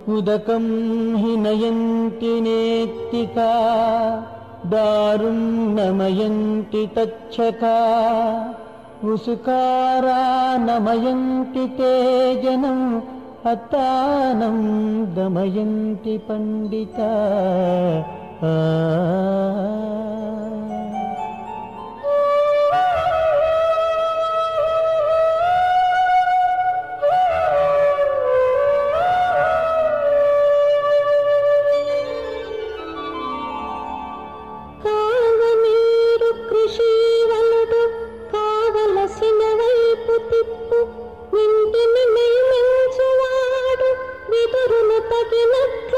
ఉదకం హి నయంతి నేత్తికా దారుం నమయంతి తచ్చకా ఉసుకారా నమయంతి తే జనం అత్తానం దమయంతి పండిత. కావనీరు కృషివలుడు కావలసిన వైపు తిప్పు ఇంటిని నియమించువాడు విదురును తగినట్లు